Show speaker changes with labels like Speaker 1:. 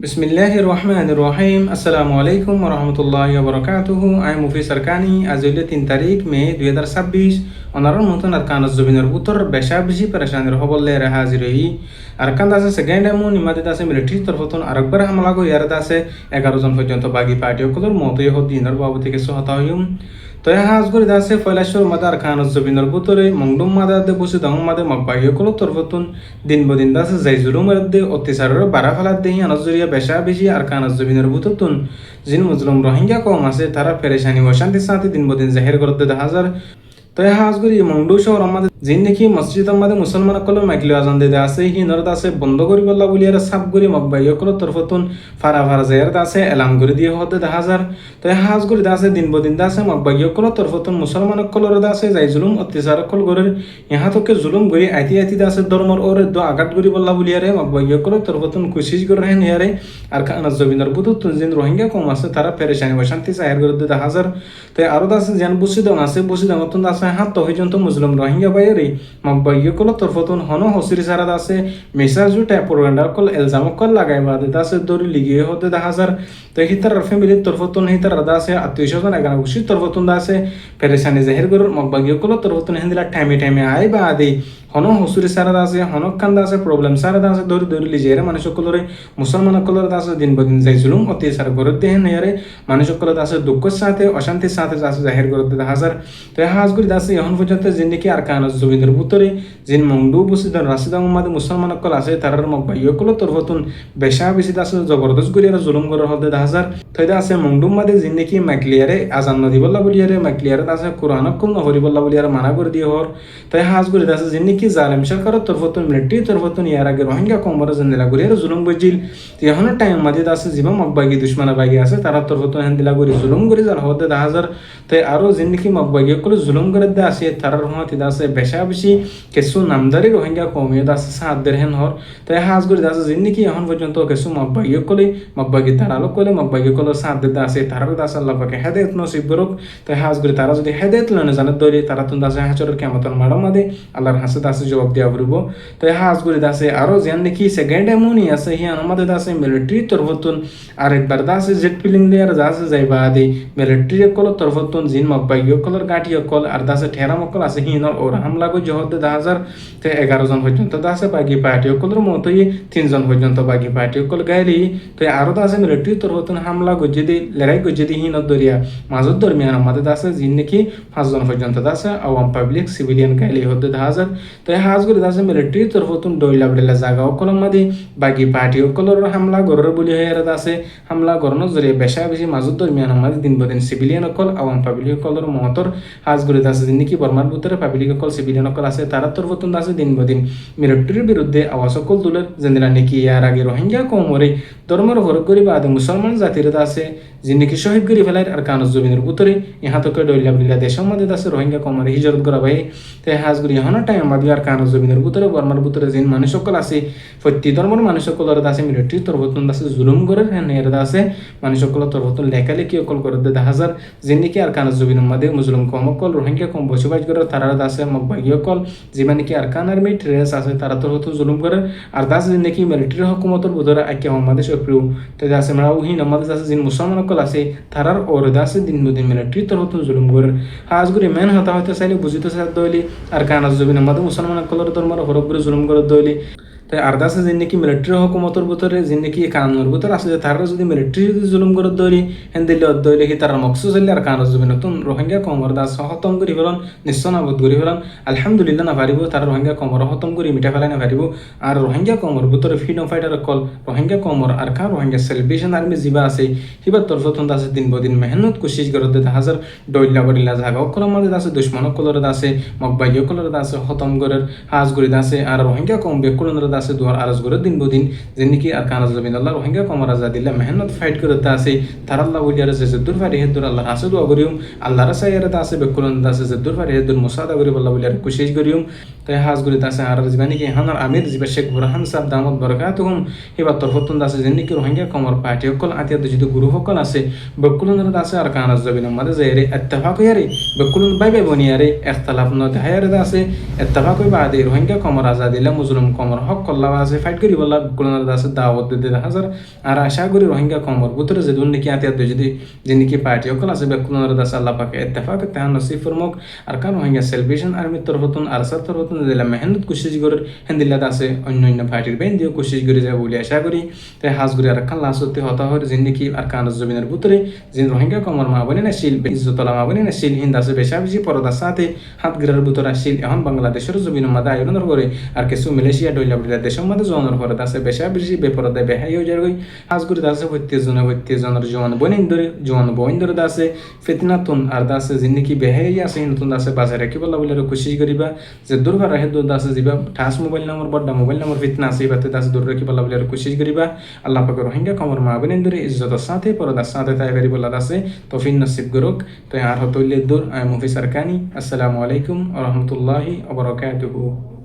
Speaker 1: বিসমিল্লাহির রহমানির রহিম। আসসালামু আলাইকুম ওয়া রাহমাতুল্লাহি ওয়া বারাকাতুহু। আই মুফি সরকানি আজ হইলে 3 তারিখ মে 2026 অনারর মতন আরকান জবিনের উত্তর বেশা বেশি পরেশানির হবলে রে হাজির হই। আরকান দাসে সেকেন্ড এমন নিমাদে দাসে মিলিটারি তরফতন আরেকবার হামলা গো ইয়ার দাসে 11 জন পর্যন্ত বাগি পার্টি সকলের মতই হদ দিনের বাবু থেকে সহতা হইম। তো হাজ করে দাসে ফয়লাশ্বর মাদার খান জবিনের বুতরে মংডুম মাদাদে বসে দং মাদে মকবাই কল তরফতুন দিন বদিন দাসে যাই জুলুমের দে অত্যাচারের বাড়া ফেলার দেহি আনজরিয়া বেশা বেশি আর খান জবিনের বুততুন জিন মুসলিম রোহিঙ্গা কম আছে তারা পেরেশানি অশান্তির সাথে দিন বদিন জাহির করতে দেখা যায়। তো হাজ করি মংডু শহর আমাদের যিন দেখি মসজিদ আমাদের মুসলমান সকলের মাইকলি আজান দিতে আছে সি নরদ আছে বন্ধ করি বললা বলি আর সাপ করি মকবাই সকলের তরফতুন ফারা ফারা জায়গার আছে এলাম করে দিয়ে হতে দেখা যায়। তো হাজ করি আছে দিন বদিন আছে মকবাই সকলের তরফতুন মুসলমান সকলের আছে যাই জুলুম অত্যাচার সকল করে ইহা তোকে জুলুম করি আইতি আইতি আছে ধর্মর ওর আঘাত করি বললা বলি আরে মকবাই সকলের তরফতুন কুশিস করে হেন ইয়ারে আর খানা জবিনের বুতুন যিন রোহিঙ্গা কম আছে তারা পেরেশানি অশান্তি জাহির করে দেখা যায়। তো আরো আছে যেন বুসিদং আছে বুসিদং অত্যন্ত আছে হাত তো পর্যন্ত মুসলিম রোহিঙ্গা বাইরে মকবাই সকলের তরফতুন হন হসির সারাদ আছে মেসাজু টাইপ প্রোপাগান্ডা কল এলজাম কল লাগাই বাদে আছে দরি লিগিয়ে হতে দেখা যায়। তো হিতার ফ্যামিলির তরফতুন হিতার রাদা আছে আত্মীয় স্বজন এগারো খুশির তরফতুন আছে পেরেশানি জাহির করুন মকবাই সকলের তরফতুন হেন্দিলা টাইমে টাইমে আই বা আদি হন হসুরি সারাদ আছে হনক কান্দা আছে প্রবলেম সারাদ আছে দরি দরি লিজেরে মানুষ সকলের মুসলমান সকলের আছে দিন বদিন যাই জুলুম অত্যাচার করে দেহেন ইয়ারে মানুষ সকলের আছে দুঃখের সাথে অশান্তির সাথে আছে জাহির করতে দেখা যায়। তো হাজ করি আছে এখন পর্যন্ত জিন্দিকি আর কান জবিনের ভিতরে জিন মংডু বসিদ রাশিদা মাদে মুসলমান সকল আছে তারার মকবাই সকলের তরফতুন বেশা বেশি আছে জবরদস্ত করি আর জুলুম করার হতে দেখা যায়। তো আছে মংডুম মাদে জিন্দিকি মাইকলিয়ারে আজান নদী বল্লা বলিয়ারে মাইকলিয়ারে আছে কোরআনক কম নহরি বল্লা বলিয়ারে মানা করে দিয়ে হর। তাই হাজ করি আছে জিন্দিকি জালেম সরকারের তরফতুন মিলিটারি তরফতুন ইয়ার আগে রোহিঙ্গা কমর জেন্দিলা করি আর জুলুম বজিল এখন টাইম মাদে আছে জীবন মকবাগি দুশ্মনা বাগি আছে তারা তরফতুন হেন্দিলা করি জুলুম করি যার হতে দেখা যায়। তাই আরো জিন্দিকি মকবাগি সকল জুলুম করে দে আছে তারার হতে আছে বেশা বেশি কিছু নামদারি রোহিঙ্গা কমিয়ত আছে সাদের হেন হর। তাই হাজ করি আছে জিন্দিকি এখন পর্যন্ত কিছু মকবাগি সকলে মকবাগি তারালো কলে মকবাগি সকল সাদ দিতে আছে তারার আছে আল্লাহ পাকে হেদায়েত নসিব করুক। তাই হাজ করি তারা যদি হেদায়েত লনে জানে দরি তারা তুন আছে হাঁচরের কেমতন মাড়ম মাদে আল্লাহর হাসে আছে জবাব দিয়া ফুরব। তাই হাজ করি আছে আরো যেন দেখি সেকেন্ড এমনই আছে হিয়ান আমাদের আছে মিলিটারি তরফতুন আরেকবার আছে জেট ফিলিং দেয়ার আছে যাইবা আদি মিলিটারি সকল তরফতুন জিন মকবাগি সকলের গাঁটি সকল আর দাসে ঠেরা মকল আছে হিনর ওর হামলা করে জহর দে 10,000 তে 11 জন পর্যন্ত দাসে বাকি পার্টি সকলের মতই 3 জন পর্যন্ত বাকি পার্টি সকল গাইলি। তো আরো দাসে মিলিটারি তরফতুন হামলা গজে দি লড়াই গজে দি হিনর দরিয়া মাজত দরমিয়ান আমাদের দাসে জিন নাকি 5 জন পর্যন্ত দাসে আওয়াম পাবলিক সিভিলিয়ান গাইলি হতে 10,000। তো হাজ করে দাসে মিলিটারি তরফতুন ডইলা বড়লা জায়গা সকল মাদি বাকি পার্টি সকলের হামলা গরর বলি হয়ে দাসে হামলা গরনের জরিয়ে বেশা বেশি মাজত দরমিয়ান আমাদের দিন বদিন সিভিলিয়ান সকল আওয়াম পাবলিক সকলের মহতর হাজ করে দাসে দিন নাকি বর্মার ভিতরে পাবলিক সকল সিভিলিয়ান সকল আছে তারা তরফতুন আছে দিন বদিন মিলিটারির বিরুদ্ধে আওয়াজ সকল তুলে যেদিনা নাকি ইয়ার আগে রোহিঙ্গা কমরে ধর্মের হরক করি বা মুসলমান জাতির আছে যে নাকি শহীদ করি ফেলায় আর কানজ জমিনের ভিতরে ইহা তোকে ডইলা বলিলা দেশের মধ্যে আছে রোহিঙ্গা কমরে হিজরত করা ভাই। তাই হাজ করি এখনো টাইম আমাদের আর কানজ জমিনের ভিতরে বর্মার ভিতরে যে মানুষ সকল আছে প্রতি ধর্মের মানুষ সকলের আছে মিলিটারি তরফতুন আছে জুলুম করে এর আছে মানুষ সকলের তরফতুন লেখালেখি সকল করে দেখা যায় যে নাকি আর কানজ জমিনের মধ্যে মুসলিম কম সকল রোহিঙ্গা কম বসবাস করে তারা আছে মকবাগি সকল যে মানে কি আর কান আর্মি ট্রেস আছে তারা তরফতুন জুলুম করে আর দাস যে নাকি মিলিটারি হুকুমতের ভিতরে আইকে আমাদের সক্রিয়। তাই আছে আমরা উহিন আমাদের আছে যে মুসলমান সকল আছে তারার ওর দাসে দিন দিন মিলিটারি তরফতুন জুলুম করে হাজ করে মেন হতা হইতে চাইলে বুঝিতে চাই দইলি আর কানজ জমিনের মধ্যে মুসলমান সকলের ধর্মের হরক করে জুলুম করে দইলি। তাই আর দাসে যে নাকি মিলিটারি হুকুমতের ভিতরে যে নাকি কানুনের ভিতরে আছে যে তারা যদি মিলিটারি যদি জুলুম করে দইলি হেন দিলে দইলে কি তারা মকসুদ হইলে আর কানজ জমি নতুন রোহিঙ্গা কমর দাস খতম করি ফেলান নিশ্চয় নাবোধ করি ফেলান আলহামদুলিল্লাহ না পারিব তারা রোহিঙ্গা কমর খতম করি মিঠা ফেলাই না পারিব। আর রোহিঙ্গা কমর ভিতরে ফ্রিডম ফাইটার কল রোহিঙ্গা কমর আর কান রোহিঙ্গা সেলিব্রেশন আর্মি যিবা আছে সিবার তরফতুন আছে দিন বদিন মেহনত কোশিশ করে দে হাজার ডইলা বড়িলা জায়গা সকলের মধ্যে আছে দুশ্মন সকলের আছে মকবাই সকলের আছে খতম করে হাজ করি আছে আর রোহিঙ্গা কম বেকুলনের আছে দুয়ার আরজ করে দিন বদিন যে নাকি আর কানজ জমিন আল্লাহ রোহিঙ্গা কমর আজাদিল্লাহ মেহনত ফাইট করে আছে তার আল্লাহ বলিয়ার যে জেদুর ফারি হেদুর আল্লাহ আছে দোয়া করিম আল্লাহ রাসাইয়ার আছে বেকুলন আছে জেদুর ফারি হেদুর মুসাদা করি আল্লাহ বলিয়ার কোশিশ করিম। তাই হাজ করি আছে আর জীবানি কি হানার আমির জিবা শেখ বুরহান সাহেব দামত বরকাতুহুম হিবা তরফতুন আছে যে নাকি রোহিঙ্গা কমর পার্টি সকল আতিয়া যদি গুরু সকল আছে বেকুলনের আছে আর কানজ জমিন আমাদের যে রে ইত্তেফাক হইয়ারে বেকুলন বাই বাই বনিয়ারে ইখতিলাফ ন দেহায়ারে আছে ইত্তেফাক হইবা আদি রোহিঙ্গা কমর আজাদিল্লাহ মুসলিম কমর হক কল্লা আছে ফাইট করি বলা কোলার আছে দাওয়াত দিতে হাজার আর আশা করি রোহিঙ্গা কমর ভিতরে যে দুন নাকি আতিয়াত যদি যে নাকি পার্টি অকল আছে বেকুলার আছে আল্লাহ পাকে ইত্তেফাক তাহান নসিব ফরমক আর কারণ রোহিঙ্গা সেলিব্রেশন আর্মির তরফতুন আর সার তরফতুন দিলা মেহনত কোশিশ করে হেন্দিলাত আছে অন্য অন্য পার্টির বেন দিও কোশিশ করে যায় বলে আশা করি তাই হাজ করে আর কান লাসতে হতা হয় যে নাকি আর কানজ জমিনের ভিতরে যে রোহিঙ্গা কমর মা বনে না শিল ইজ্জতলা মা বনে না শিল হিন্দ আছে বেশা বেশি পরদার সাথে হাত গিরার ভিতরে শিল এখন বাংলাদেশের জমিনের মাদা আয়োজনের করে আর কিছু মালয়েশিয়া ডইলা বলে দেশের মধ্যে জনের করে আছে বেশা বেশি বেপরদায় বেহাই হয়ে যায় হাজ করে আছে হত্যেজনের জোয়ান বনিন ধরে জোয়ান বইন ধরে আছে ফিতনাতুন আর দাসে জিন্দিগি বেহাই আছে নতুন আছে বাজারে কি বলা বলে কোশিশ করিবা যে দুর্বার রাহে দূর দাসে যাবা ঠাস মোবাইল নম্বর বড় মোবাইল নম্বর ফিতনা আছে বাতে দাসে দূর রাখি বলা বলে কোশিশ করিবা আল্লাহ পাক রোহিঙ্গা কমর মা বনিন ধরে ইজ্জতের সাথে পরদার সাথে তাই করি বলা দাসে তৌফিক নসিব গরক তো আর হতইলে দূর মুফি সরকানি আসসালামু আলাইকুম ওয়া রাহমাতুল্লাহি ওয়া বারাকাতুহু।